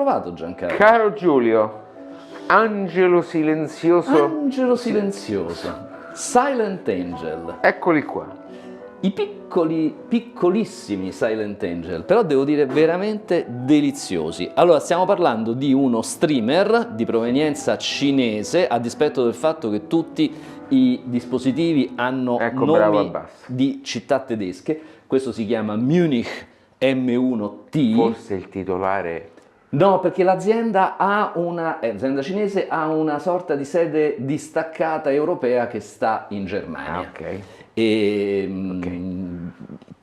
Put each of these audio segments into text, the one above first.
trovato, Giancarlo? Caro Giulio, angelo silenzioso. Angelo silenzioso, Silent Angel. Eccoli qua. I piccolissimi Silent Angel, però devo dire veramente deliziosi. Allora, stiamo parlando di uno streamer di provenienza cinese, a dispetto del fatto che tutti i dispositivi hanno nomi di città tedesche. Questo si chiama Munich M1T. Forse il titolare... No, perché l'azienda l'azienda cinese ha una sorta di sede distaccata europea che sta in Germania.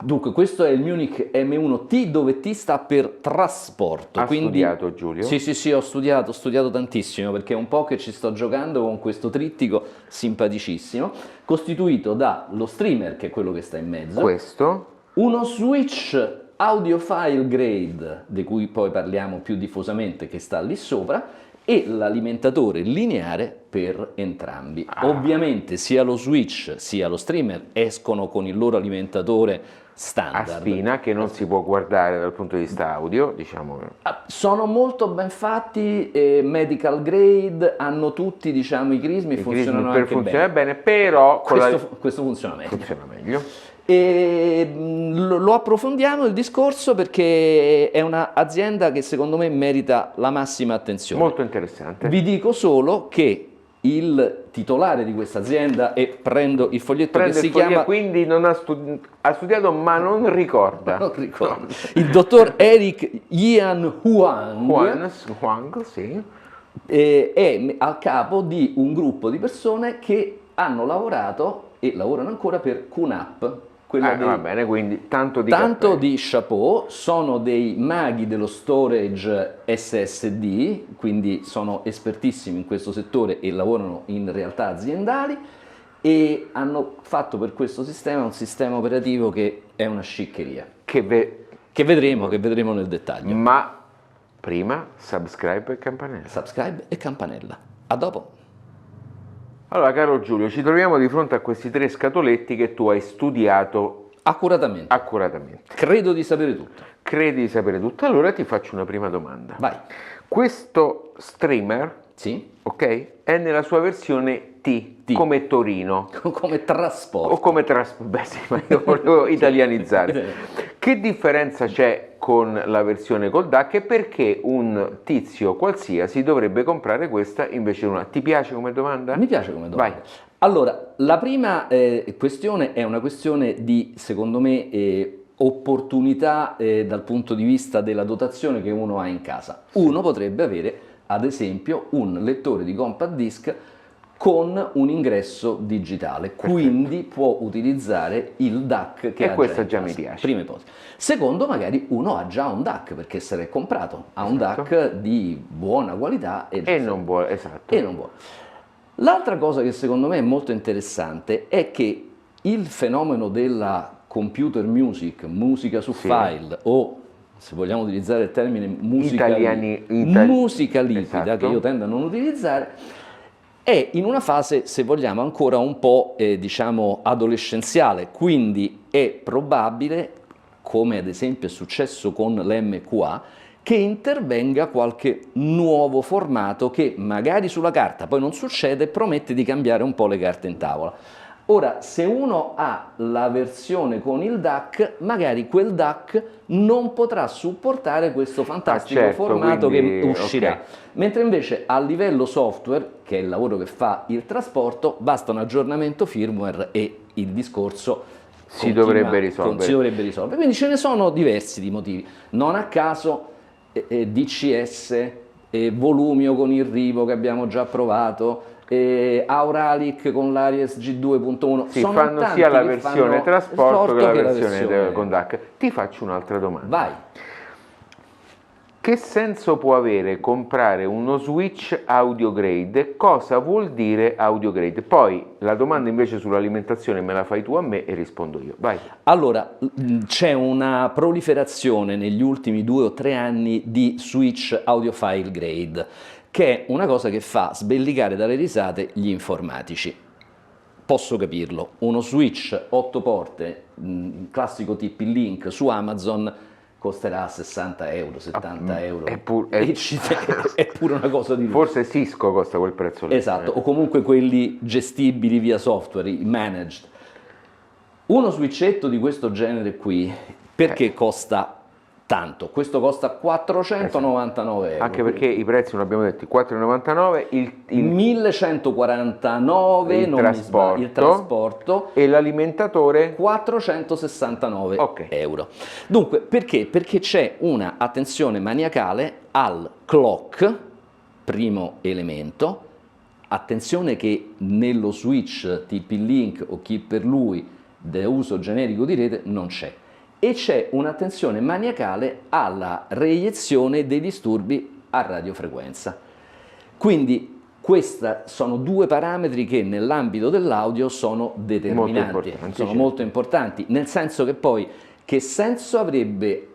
Dunque, questo è il Munich M1T, dove T sta per trasporto. Hai studiato, Giulio? Sì, ho studiato tantissimo, perché è un po' che ci sto giocando con questo trittico simpaticissimo, costituito dallo streamer, che è quello che sta in mezzo, questo, uno switch audiophile grade, di cui poi parliamo più diffusamente, che sta lì sopra, e l'alimentatore lineare per entrambi. Ovviamente sia lo switch sia lo streamer escono con il loro alimentatore standard. A spina, che non si può guardare dal punto di vista audio, diciamo. Sono molto ben fatti, medical grade, hanno tutti, diciamo, i crismi, funzionano anche bene, però questo funziona meglio. Funziona meglio. E lo approfondiamo il discorso, perché è un'azienda che secondo me merita la massima attenzione. Molto interessante. Vi dico solo che il titolare di questa azienda, e prendo il foglietto che si chiama... Quindi non ha studiato ma non ricorda. Non ricordo. Il dottor Eric Yan Huang, sì. È a capo di un gruppo di persone che hanno lavorato e lavorano ancora per QNAP. Va bene, quindi tanto di chapeau. Sono dei maghi dello storage SSD, quindi sono espertissimi in questo settore e lavorano in realtà aziendali, e hanno fatto per questo sistema un sistema operativo che è una sciccheria, che vedremo nel dettaglio. Ma prima subscribe e campanella. A dopo. Allora, caro Giulio, ci troviamo di fronte a questi 3 scatoletti che tu hai studiato accuratamente. Credo di sapere tutto. Credi di sapere tutto? Allora ti faccio una prima domanda. Vai. Questo streamer, sì, ok, è nella sua versione T. Come Torino. Come trasporto. O come trasporto. Beh sì, ma io volevo italianizzare. Che differenza c'è con la versione col DAC e perché un tizio qualsiasi dovrebbe comprare questa invece di una? Ti piace come domanda? Mi piace come domanda. Vai. Allora, la prima questione è una questione di, secondo me, opportunità dal punto di vista della dotazione che uno ha in casa. Uno potrebbe avere, ad esempio, un lettore di compact disc con un ingresso digitale, quindi può utilizzare il DAC che ha questo già mi piace. Prima ipotesi. Secondo, magari uno ha già un DAC perché se l'è comprato, ha un DAC di buona qualità e non vuole. L'altra cosa che secondo me è molto interessante è che il fenomeno della computer musica su file, o se vogliamo utilizzare il termine musica liquida, che io tendo a non utilizzare, è in una fase, se vogliamo, ancora un po' diciamo adolescenziale, quindi è probabile, come ad esempio è successo con l'MQA, che intervenga qualche nuovo formato che magari sulla carta poi non succede e promette di cambiare un po' le carte in tavola. Ora, se uno ha la versione con il DAC, magari quel DAC non potrà supportare questo fantastico formato che uscirà. Mentre invece a livello software, che è il lavoro che fa il trasporto, basta un aggiornamento firmware e il discorso si dovrebbe risolvere. Quindi ce ne sono diversi di motivi. Non a caso DCS, Volumio con il Rivo che abbiamo già provato, Auralic con l'Aries G2.1, fanno sia la versione trasporto che la versione con DAC. Ti faccio un'altra domanda. Vai. Che senso può avere comprare uno switch audio grade? Cosa vuol dire audio grade? Poi la domanda invece sull'alimentazione me la fai tu a me e rispondo io. Vai. Allora, c'è una proliferazione negli ultimi 2 o 3 anni di switch audiophile grade, che è una cosa che fa sbellicare dalle risate gli informatici. Posso capirlo, uno switch 8 porte, classico TP-Link su Amazon, costerà 60 euro, 70 euro. È pure una cosa di lusso. Forse Cisco costa quel prezzo lì. Esatto, o comunque quelli gestibili via software, i managed. Uno switchetto di questo genere qui, perché costa tanto? Questo costa 499 euro. Anche perché i prezzi, non abbiamo detto, 4,99 il 1149 il trasporto e l'alimentatore 469 euro. Dunque, perché? Perché c'è una attenzione maniacale al clock, primo elemento, attenzione che nello switch TP-Link o chi per lui da uso generico di rete non c'è. E c'è un'attenzione maniacale alla reiezione dei disturbi a radiofrequenza. Quindi questi sono due parametri che nell'ambito dell'audio sono determinanti, sono molto importanti, nel senso che poi che senso avrebbe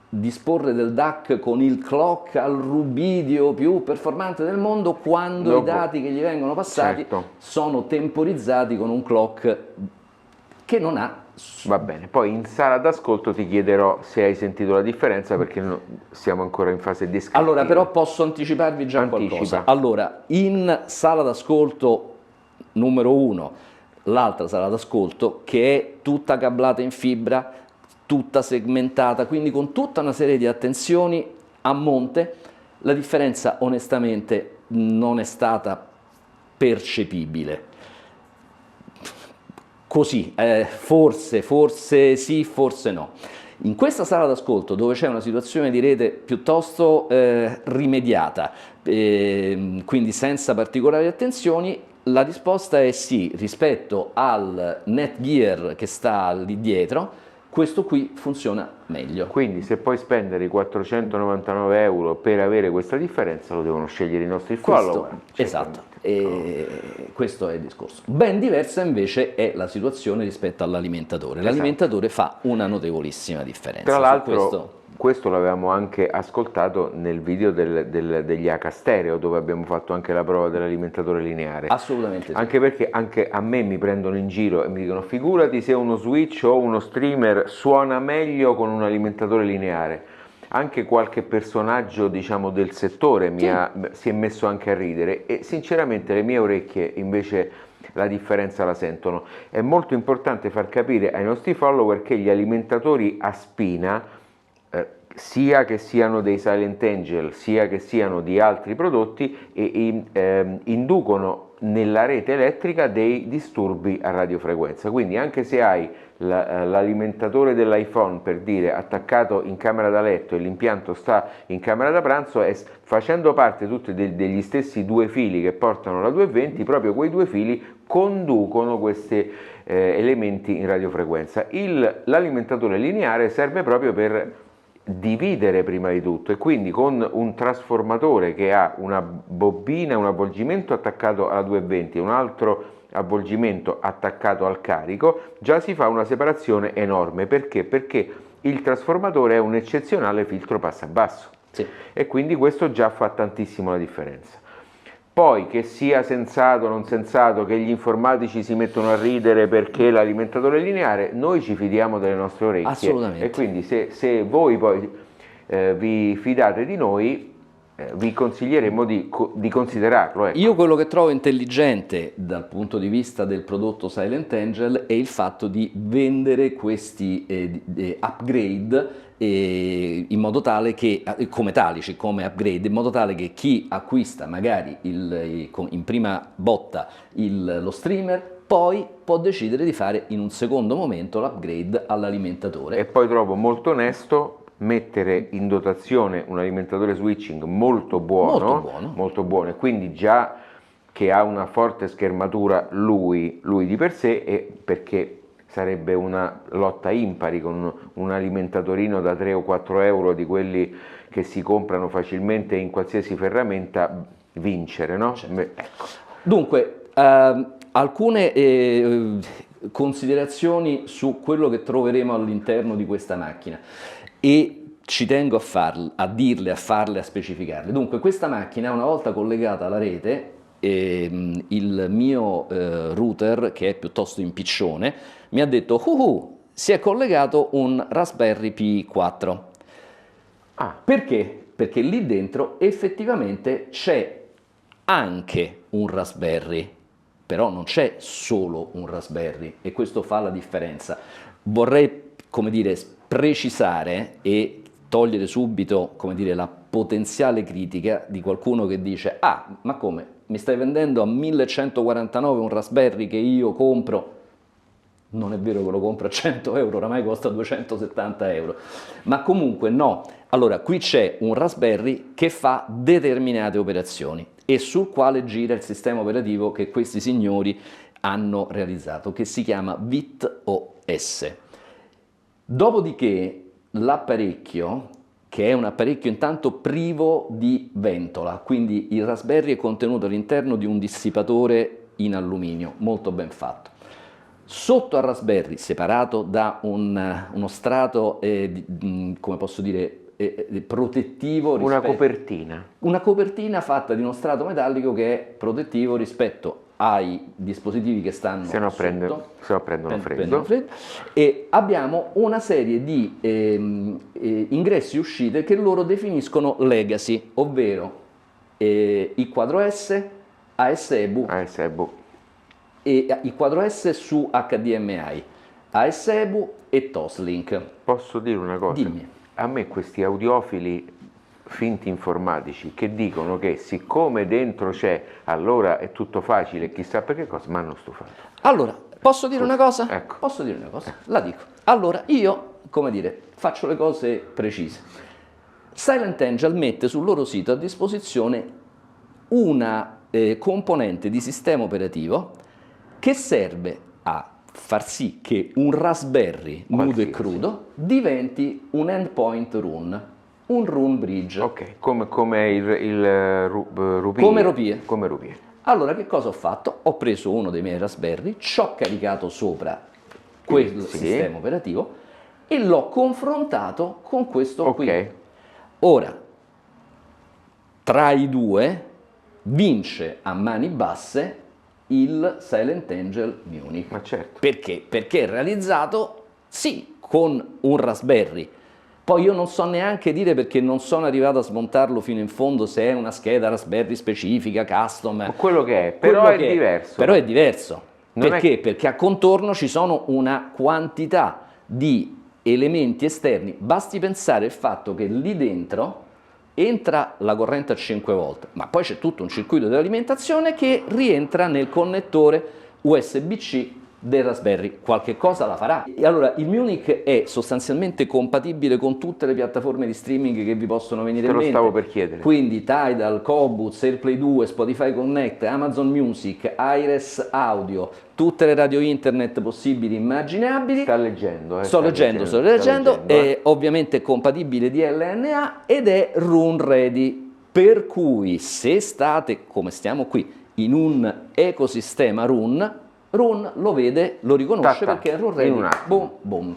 disporre del DAC con il clock al rubidio più performante del mondo quando i dati che gli vengono passati sono temporizzati con un clock che non ha. Va bene, poi in sala d'ascolto ti chiederò se hai sentito la differenza perché siamo ancora in fase descrittiva. Allora, però posso anticiparvi già qualcosa. Allora, in sala d'ascolto numero 1, l'altra sala d'ascolto che è tutta cablata in fibra, tutta segmentata, quindi con tutta una serie di attenzioni a monte, la differenza onestamente non è stata percepibile. Così, forse sì, forse no. In questa sala d'ascolto, dove c'è una situazione di rete piuttosto rimediata, quindi senza particolari attenzioni, la risposta è sì. Rispetto al Netgear che sta lì dietro, questo qui funziona meglio. Quindi se puoi spendere i 499 euro per avere questa differenza, lo devono scegliere i nostri follower. Esatto, questo è il discorso. Ben diversa invece è la situazione rispetto all'alimentatore. L'alimentatore fa una notevolissima differenza. Tra l'altro questo l'avevamo anche ascoltato nel video degli H stereo, dove abbiamo fatto anche la prova dell'alimentatore lineare. Assolutamente sì. Anche perché anche a me mi prendono in giro e mi dicono: figurati se uno switch o uno streamer suona meglio con un alimentatore lineare. Anche qualche personaggio, diciamo, del settore si è messo anche a ridere, e sinceramente le mie orecchie invece la differenza la sentono. È molto importante far capire ai nostri follower che gli alimentatori a spina, sia che siano dei Silent Angel, sia che siano di altri prodotti, inducono nella rete elettrica dei disturbi a radiofrequenza. Quindi anche se hai l'alimentatore dell'iPhone, per dire, attaccato in camera da letto e l'impianto sta in camera da pranzo, facendo parte tutti degli stessi due fili che portano la 220, proprio quei due fili conducono questi elementi in radiofrequenza. L'alimentatore lineare serve proprio per dividere prima di tutto, e quindi con un trasformatore che ha una bobina, un avvolgimento attaccato alla 220 e un altro avvolgimento attaccato al carico, già si fa una separazione enorme. Perché? Perché il trasformatore è un eccezionale filtro passabasso, e quindi questo già fa tantissimo la differenza. Poi, che sia sensato o non sensato, che gli informatici si mettono a ridere perché l'alimentatore è lineare, noi ci fidiamo delle nostre orecchie. Assolutamente. E quindi se voi poi vi fidate di noi, vi consiglieremo di considerarlo. Ecco. Io quello che trovo intelligente dal punto di vista del prodotto Silent Angel è il fatto di vendere questi upgrade in modo tale che, come talici, come upgrade, in modo tale che chi acquista magari in prima botta lo streamer poi può decidere di fare in un secondo momento l'upgrade all'alimentatore. E poi trovo molto onesto mettere in dotazione un alimentatore switching molto buono, e quindi già che ha una forte schermatura lui di per sé, e perché sarebbe una lotta impari con un alimentatorino da 3 o 4 euro di quelli che si comprano facilmente in qualsiasi ferramenta vincere, no? Certo. Ecco. Dunque, alcune considerazioni su quello che troveremo all'interno di questa macchina, e ci tengo a dirle, a farle, a specificarle. Dunque, questa macchina, una volta collegata alla rete, il mio router, che è piuttosto impiccione, mi ha detto si è collegato un Raspberry Pi 4. Perché? Perché lì dentro effettivamente c'è anche un Raspberry, però non c'è solo un Raspberry e questo fa la differenza. Vorrei, come dire, precisare e togliere subito, come dire, la potenziale critica di qualcuno che dice: ah, ma come, mi stai vendendo a 1149 un Raspberry che io compro? Non è vero che lo compro a 100 euro, oramai costa 270 euro, ma comunque no. Allora, qui c'è un Raspberry che fa determinate operazioni e sul quale gira il sistema operativo che questi signori hanno realizzato, che si chiama VIT-OS. Dopodiché l'apparecchio, che è un apparecchio intanto privo di ventola, quindi il Raspberry è contenuto all'interno di un dissipatore in alluminio, molto ben fatto. Sotto al Raspberry, separato da uno strato, come posso dire, protettivo. Una copertina. Una copertina fatta di uno strato metallico che è protettivo rispetto ai dispositivi che stanno se no sotto, prendono freddo. E abbiamo una serie di ingressi e uscite che loro definiscono legacy, ovvero i quadro S, ASEBU, e i quadro S su HDMI, ASEBU e Toslink. Posso dire una cosa? Dimmi. A me questi audiofili finti informatici che dicono che siccome dentro c'è, allora è tutto facile, chissà perché cosa, mi hanno stufato. Allora, posso dire una cosa? Ecco. Posso dire una cosa? La dico. Allora, io, come dire, faccio le cose precise. Silent Angel mette sul loro sito a disposizione una componente di sistema operativo che serve a far sì che un Raspberry nudo e crudo diventi un endpoint run, un run bridge. Ok, come il Rupie. Come Rupie. Allora, che cosa ho fatto? Ho preso uno dei miei Raspberry, ci ho caricato sopra quel sistema operativo e l'ho confrontato con questo qui. Ora, tra i due vince a mani basse il Silent Angel Munich. Ma certo. Perché? Perché è realizzato, sì, con un Raspberry. Poi io non so neanche dire, perché non sono arrivato a smontarlo fino in fondo, se è una scheda Raspberry specifica, custom. Ma quello che è, però è diverso. Però è diverso. Perché? Perché a contorno ci sono una quantità di elementi esterni. Basti pensare al fatto che lì dentro entra la corrente a 5 volt, ma poi c'è tutto un circuito di alimentazione che rientra nel connettore USB-C del Raspberry, qualche cosa la farà. E allora il Munich è sostanzialmente compatibile con tutte le piattaforme di streaming che vi possono venire in mente. Te lo stavo per chiedere. Quindi Tidal, Qobuz, AirPlay 2, Spotify Connect, Amazon Music, Iris Audio, tutte le radio internet possibili e immaginabili. Sto leggendo. È ovviamente compatibile DLNA ed è run ready, per cui se state, come stiamo qui, in un ecosistema run lo vede, lo riconosce perché è run ready, boom, boom.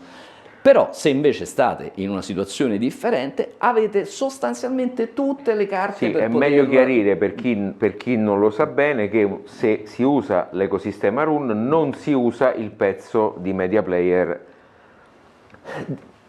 Però se invece state in una situazione differente avete sostanzialmente tutte le carte per è meglio chiarire per chi non lo sa bene che se si usa l'ecosistema run non si usa il pezzo di media player.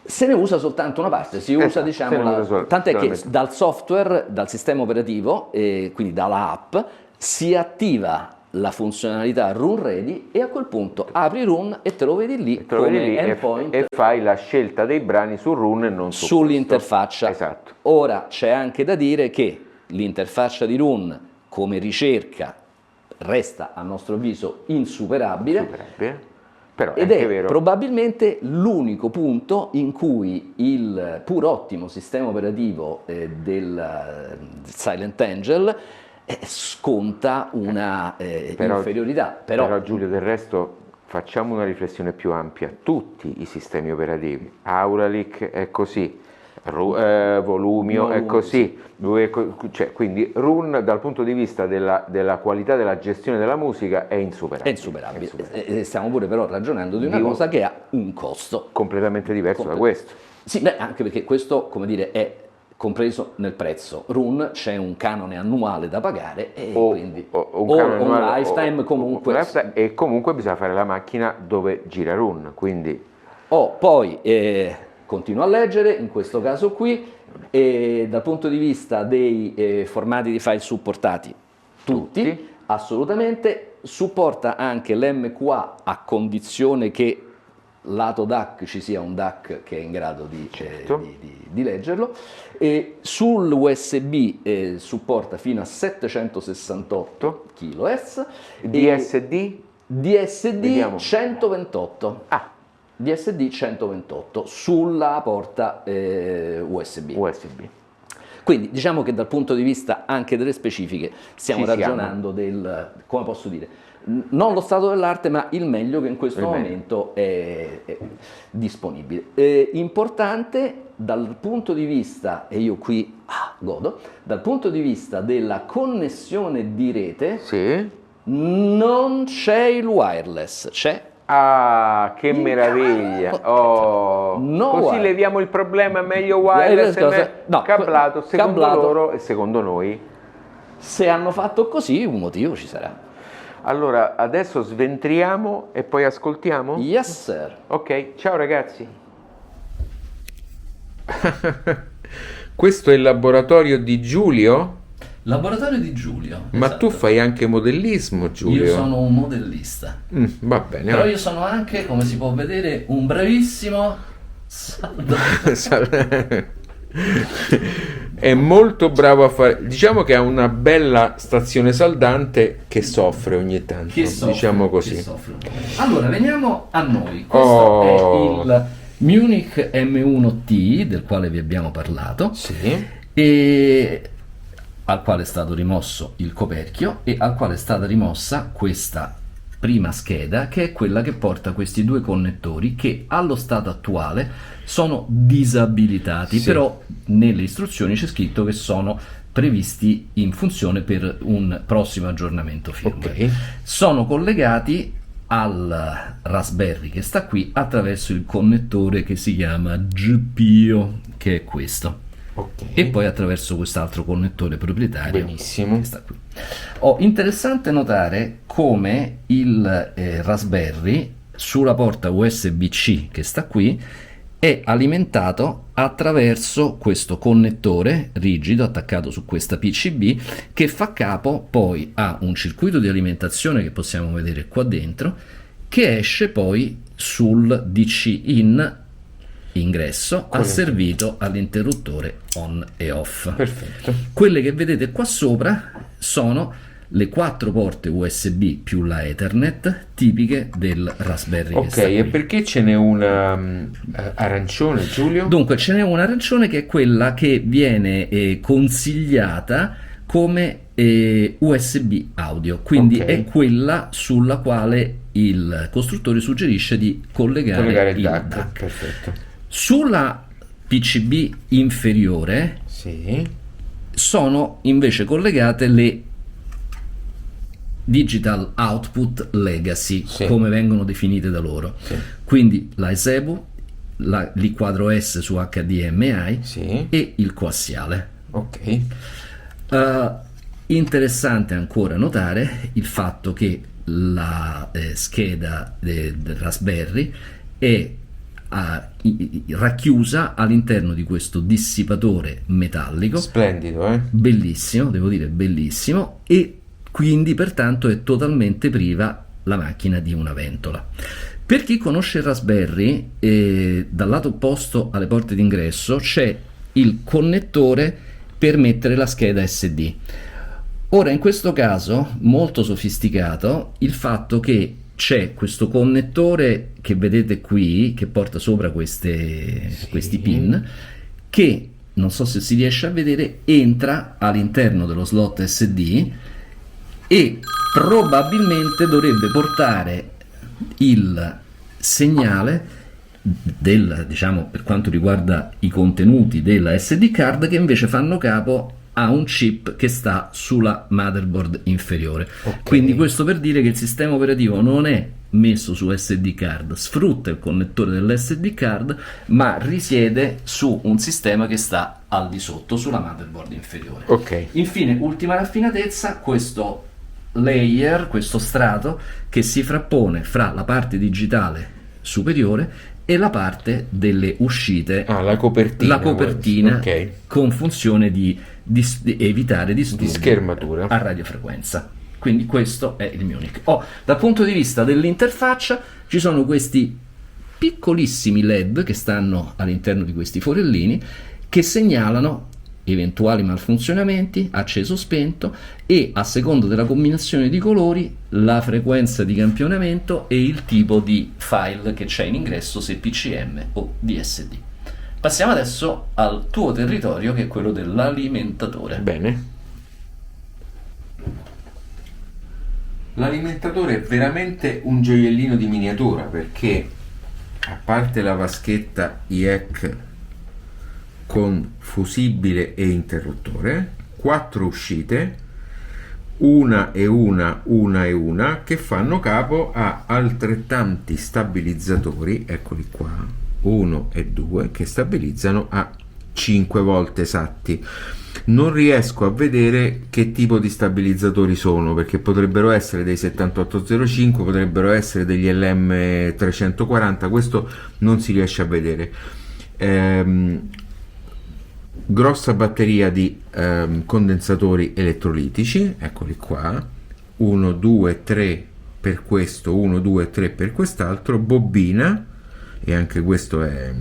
Se ne usa soltanto una parte, si usa, diciamo, tant'è che dal software, dal sistema operativo, quindi dalla app, si attiva la funzionalità run ready e a quel punto apri run e te lo vedi lì come endpoint e fai la scelta dei brani su run e non sull'interfaccia. Esatto. Ora c'è anche da dire che l'interfaccia di run come ricerca resta a nostro avviso insuperabile. Però ed è probabilmente l'unico punto in cui il pur ottimo sistema operativo del Silent Angel sconta una inferiorità. Però Giulio, del resto facciamo una riflessione più ampia. Tutti i sistemi operativi, Auralic è così, Volumio è così, cioè, quindi Run dal punto di vista della qualità della gestione della musica è insuperabile. Stiamo pure però ragionando di una cosa che ha un costo completamente diverso da questo. Sì, anche perché questo, come dire, è compreso nel prezzo. Run c'è un canone annuale da pagare e quindi un lifetime comunque. E comunque bisogna fare la macchina dove gira Run, quindi... Poi continuo a leggere, in questo caso qui, e dal punto di vista dei formati di file supportati, tutti, assolutamente, supporta anche l'MQA a condizione che lato DAC ci sia un DAC che è in grado di leggerlo, e sul USB supporta fino a 768 kHz, DSD? DSD Vediamo. 128. DSD 128 sulla porta USB. Quindi diciamo che dal punto di vista anche delle specifiche stiamo ragionando del, come posso dire, non lo stato dell'arte, ma il meglio che in questo momento è disponibile. Importante dal punto di vista, e io qui godo, dal punto di vista della connessione di rete, non c'è il wireless, c'è. Ah, che meraviglia! Così leviamo il problema, meglio wireless cablato, secondo loro e secondo noi. Se hanno fatto così, un motivo ci sarà. Allora, adesso sventriamo e poi ascoltiamo? Yes, sir. Ok, ciao ragazzi. Questo è il laboratorio di Giulio? Laboratorio di Giulio. Ma tu fai anche modellismo, Giulio? Io sono un modellista. Va bene. Però io sono anche, come si può vedere, un bravissimo saldante. È molto bravo a fare, diciamo che ha una bella stazione saldante che soffre ogni tanto, diciamo così. Allora, veniamo a noi. Questo è il Munich M1T del quale vi abbiamo parlato, e al quale è stato rimosso il coperchio e al quale è stata rimossa questa prima scheda, che è quella che porta questi due connettori che allo stato attuale sono disabilitati, però nelle istruzioni c'è scritto che sono previsti in funzione per un prossimo aggiornamento firmware. Sono collegati al Raspberry che sta qui attraverso il connettore che si chiama GPIO, che è questo. E poi attraverso quest'altro connettore proprietario che sta qui. Interessante notare come il Raspberry sulla porta USB-C che sta qui è alimentato attraverso questo connettore rigido attaccato su questa PCB, che fa capo poi a un circuito di alimentazione che possiamo vedere qua dentro, che esce poi sul DC in ingresso asservito all'interruttore on e off. Perfetto. Quelle che vedete qua sopra sono le 4 porte USB più la Ethernet tipiche del Raspberry. E perché ce n'è una arancione, Giulio? Dunque ce n'è una arancione che è quella che viene consigliata come USB audio, quindi è quella sulla quale il costruttore suggerisce di collegare il DAC. Perfetto. Sulla PCB inferiore sono invece collegate le Digital Output Legacy, come vengono definite da loro. Quindi la ESEBU, l'I4S su HDMI e il coassiale. Interessante ancora notare il fatto che la scheda del Raspberry è racchiusa all'interno di questo dissipatore metallico splendido, bellissimo, devo dire bellissimo, e quindi pertanto è totalmente priva la macchina di una ventola. Per chi conosce il Raspberry, dal lato opposto alle porte d'ingresso c'è il connettore per mettere la scheda SD. Ora, in questo caso molto sofisticato il fatto che c'è questo connettore che vedete qui, che porta sopra questi pin, che non so se si riesce a vedere, entra all'interno dello slot SD e probabilmente dovrebbe portare il segnale del, diciamo, per quanto riguarda i contenuti della SD card, che invece fanno capo a un chip che sta sulla motherboard inferiore. Quindi questo per dire che il sistema operativo non è messo su SD card, sfrutta il connettore dell'SD card, ma risiede su un sistema che sta al di sotto, sulla motherboard inferiore. Infine, ultima raffinatezza, questo layer, questo strato che si frappone fra la parte digitale superiore e la parte delle uscite, la copertina, ok, con funzione di evitare disturbi di schermatura a radiofrequenza. Quindi questo è il Munich. Dal punto di vista dell'interfaccia ci sono questi piccolissimi LED che stanno all'interno di questi forellini che segnalano eventuali malfunzionamenti, acceso spento, e a seconda della combinazione di colori la frequenza di campionamento e il tipo di file che c'è in ingresso, se PCM o DSD. Passiamo adesso al tuo territorio, che è quello dell'alimentatore. Bene. L'alimentatore è veramente un gioiellino di miniatura, perché a parte la vaschetta IEC con fusibile e interruttore, 4 uscite, una e una, che fanno capo a altrettanti stabilizzatori, eccoli qua, 1 e 2, che stabilizzano a 5 volte esatti. Non riesco a vedere che tipo di stabilizzatori sono, perché potrebbero essere dei 7805, potrebbero essere degli LM340, questo non si riesce a vedere. Grossa batteria di condensatori elettrolitici, eccoli qua, 1, 2, 3 per questo, 1, 2, 3 per quest'altro, bobina, e anche questo è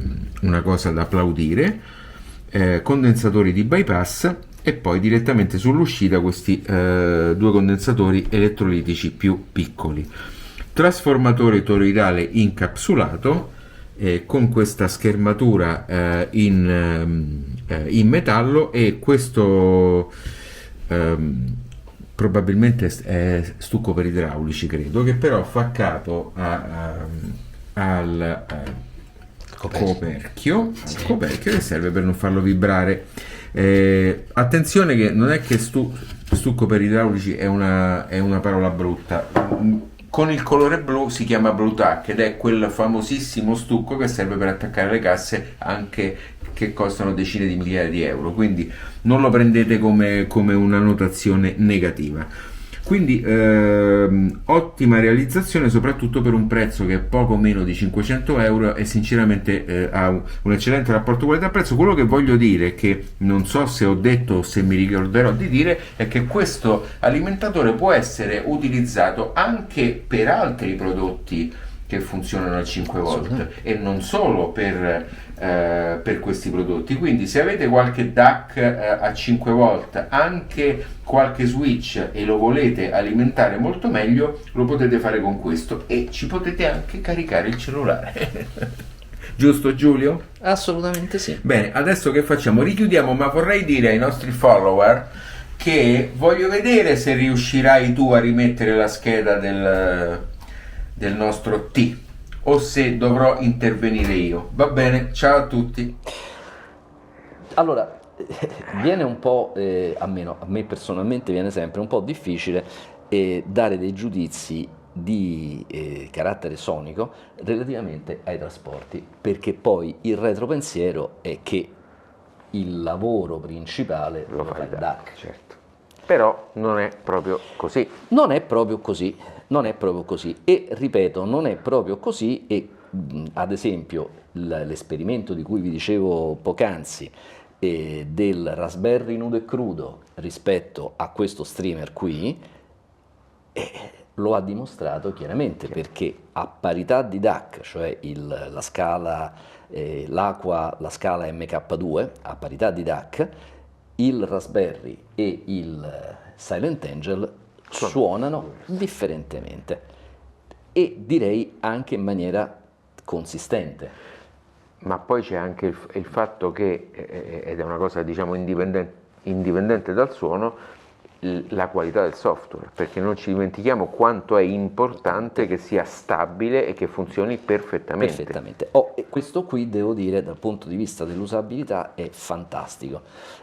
una cosa da applaudire, condensatori di bypass, e poi direttamente sull'uscita questi due condensatori elettrolitici più piccoli, trasformatore toroidale incapsulato con questa schermatura in metallo, e questo probabilmente è stucco per idraulici, credo, che però fa capo al coperchio che serve per non farlo vibrare. Attenzione che non è che stucco per idraulici è una parola brutta. Con il colore blu si chiama Blue Tack, ed è quel famosissimo stucco che serve per attaccare le casse, anche che costano decine di migliaia di euro, quindi non lo prendete come una notazione negativa. Quindi ottima realizzazione, soprattutto per un prezzo che è poco meno di 500 euro, e sinceramente ha un eccellente rapporto qualità-prezzo. Quello che voglio dire, che non so se ho detto o se mi ricorderò di dire, è che questo alimentatore può essere utilizzato anche per altri prodotti che funzionano a 5 volt, e non solo per questi prodotti. Quindi se avete qualche DAC a 5 volt, anche qualche switch, e lo volete alimentare molto meglio, lo potete fare con questo, e ci potete anche caricare il cellulare. Giusto, Giulio? Assolutamente sì. Bene, adesso che facciamo? Richiudiamo, ma vorrei dire ai nostri follower che voglio vedere se riuscirai tu a rimettere la scheda del nostro T, o se dovrò intervenire io. Va bene, ciao a tutti. Allora, viene un po', a me personalmente viene sempre un po' difficile dare dei giudizi di carattere sonico relativamente ai trasporti, perché poi il retropensiero è che il lavoro principale lo fa il DAC. Certo. Però non è proprio così. Non è proprio così, e ripeto, non è proprio così, e ad esempio l'esperimento di cui vi dicevo poc'anzi, del Raspberry nudo e crudo rispetto a questo streamer qui, lo ha dimostrato chiaramente, perché a parità di DAC, cioè la scala la scala MK2, a parità di DAC, il Raspberry e il Silent Angel suonano differentemente, e direi anche in maniera consistente. Ma poi c'è anche il fatto che, ed è una cosa diciamo indipendente dal suono, la qualità del software, perché non ci dimentichiamo quanto è importante che sia stabile e che funzioni perfettamente. E questo qui, devo dire, dal punto di vista dell'usabilità è fantastico.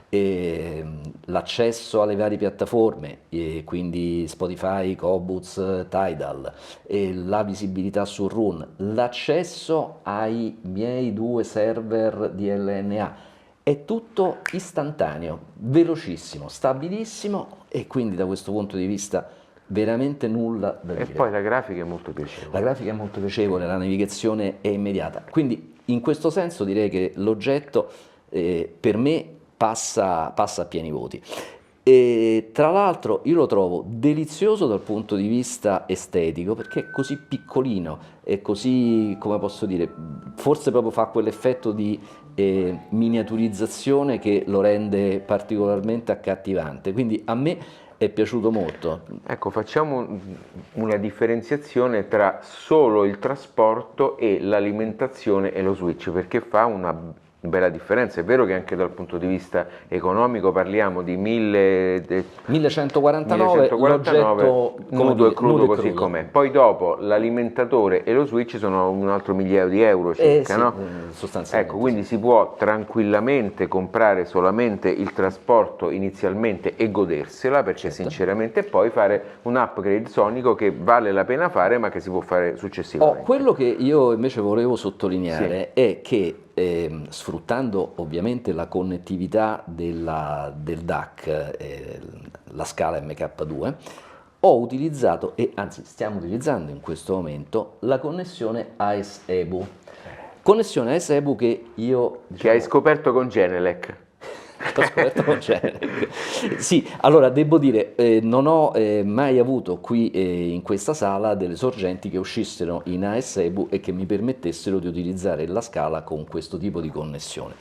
L'accesso alle varie piattaforme, quindi Spotify, Qobuz, Tidal, la visibilità su Roon, l'accesso ai miei 2 server di LNA, è tutto istantaneo, velocissimo, stabilissimo, e quindi da questo punto di vista veramente nulla da E dire. poi la grafica è molto piacevole. La grafica è molto piacevole, la navigazione è immediata, quindi in questo senso direi che l'oggetto per me passa a pieni voti. E tra l'altro io lo trovo delizioso dal punto di vista estetico perché è così piccolino, è così, come posso dire, forse proprio fa quell'effetto di miniaturizzazione che lo rende particolarmente accattivante, quindi a me è piaciuto molto. Ecco, facciamo una differenziazione tra solo il trasporto e l'alimentazione e lo switch, perché fa una bella differenza. È vero che anche dal punto di vista economico parliamo di 1149, l'oggetto nudo e crudo nudo e così crudo. com'è. Poi dopo l'alimentatore e lo switch sono un altro migliaio di euro circa, Sì, no? sostanzialmente. Ecco, quindi si può tranquillamente comprare solamente il trasporto inizialmente e godersela, perché sinceramente poi fare un upgrade sonico che vale la pena fare, ma che si può fare successivamente. Quello che io invece volevo sottolineare è che sfruttando ovviamente la connettività del DAC, la scala MK2, ho utilizzato, e anzi stiamo utilizzando in questo momento, la connessione AES-EBU. Connessione AES-EBU che io... Che hai scoperto con Genelec. L'ho scoperto con Genelec. Sì, allora devo dire, non ho mai avuto qui in questa sala delle sorgenti che uscissero in AES-EBU e che mi permettessero di utilizzare la scala con questo tipo di connessione,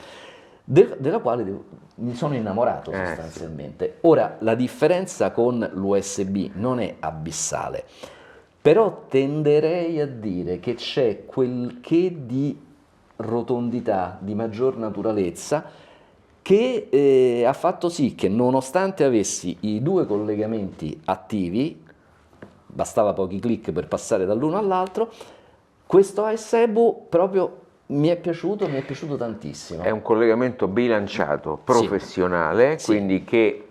della quale mi sono innamorato sostanzialmente. Ora, la differenza con l'USB non è abissale, però tenderei a dire che c'è quel che di rotondità, di maggior naturalezza, che ha fatto sì che nonostante avessi i due collegamenti attivi, bastava pochi clic per passare dall'uno all'altro, questo AES-EBU proprio mi è piaciuto tantissimo. È un collegamento bilanciato, professionale, Sì. quindi che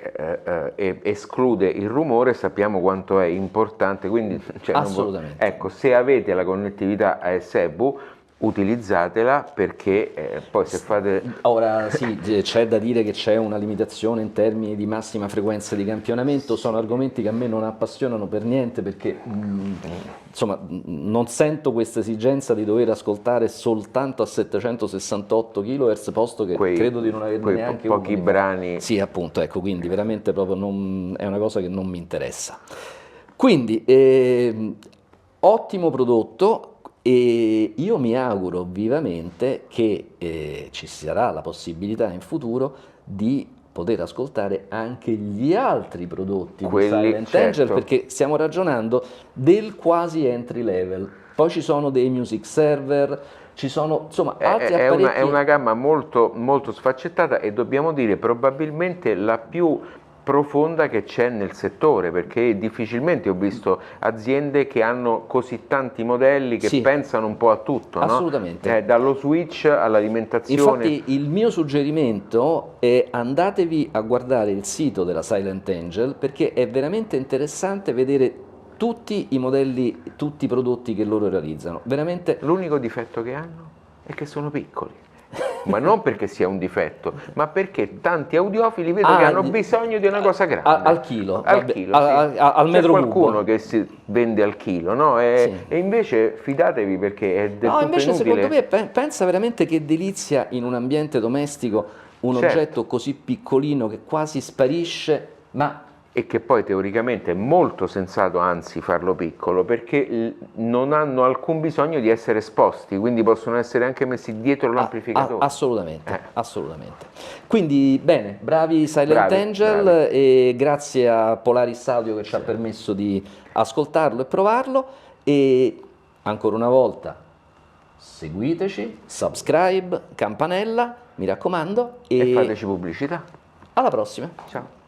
esclude il rumore, sappiamo quanto è importante, quindi Assolutamente. ecco, se avete la connettività AES-EBU utilizzatela, perché poi se fate... Ora sì, c'è da dire che c'è una limitazione in termini di massima frequenza di campionamento, sono argomenti che a me non appassionano per niente perché insomma non sento questa esigenza di dover ascoltare soltanto a 768 kHz, posto che credo di non averne neanche pochi brani. Sì, appunto, ecco, quindi veramente proprio è una cosa che non mi interessa. Quindi ottimo prodotto. E io mi auguro vivamente che ci sarà la possibilità in futuro di poter ascoltare anche gli altri prodotti di Silent Angel, perché stiamo ragionando del quasi entry level. Poi ci sono dei music server, ci sono insomma altri apparecchi. È una gamma molto, molto sfaccettata e dobbiamo dire probabilmente la più profonda che c'è nel settore, perché difficilmente ho visto aziende che hanno così tanti modelli che pensano un po' a tutto, assolutamente. No? Dallo switch all'alimentazione. Infatti il mio suggerimento è andatevi a guardare il sito della Silent Angel, perché è veramente interessante vedere tutti i modelli, tutti i prodotti che loro realizzano. Veramente. L'unico difetto che hanno è che sono piccoli. Ma non perché sia un difetto, ma perché tanti audiofili vedo che hanno bisogno di una cosa grande. Al chilo, al metro cubo. C'è qualcuno che si vende al chilo, no? E invece fidatevi, perché è del tutto invece inutile. secondo me pensa veramente che delizia in un ambiente domestico un oggetto così piccolino che quasi sparisce, ma... E che poi teoricamente è molto sensato, anzi, farlo piccolo, perché non hanno alcun bisogno di essere esposti, quindi possono essere anche messi dietro l'amplificatore. Assolutamente, assolutamente. Quindi bene, bravi Silent Angel, e grazie a Polaris Audio che ci ha permesso di ascoltarlo e provarlo, e ancora una volta seguiteci, subscribe, campanella, mi raccomando, e fateci pubblicità. Alla prossima. Ciao.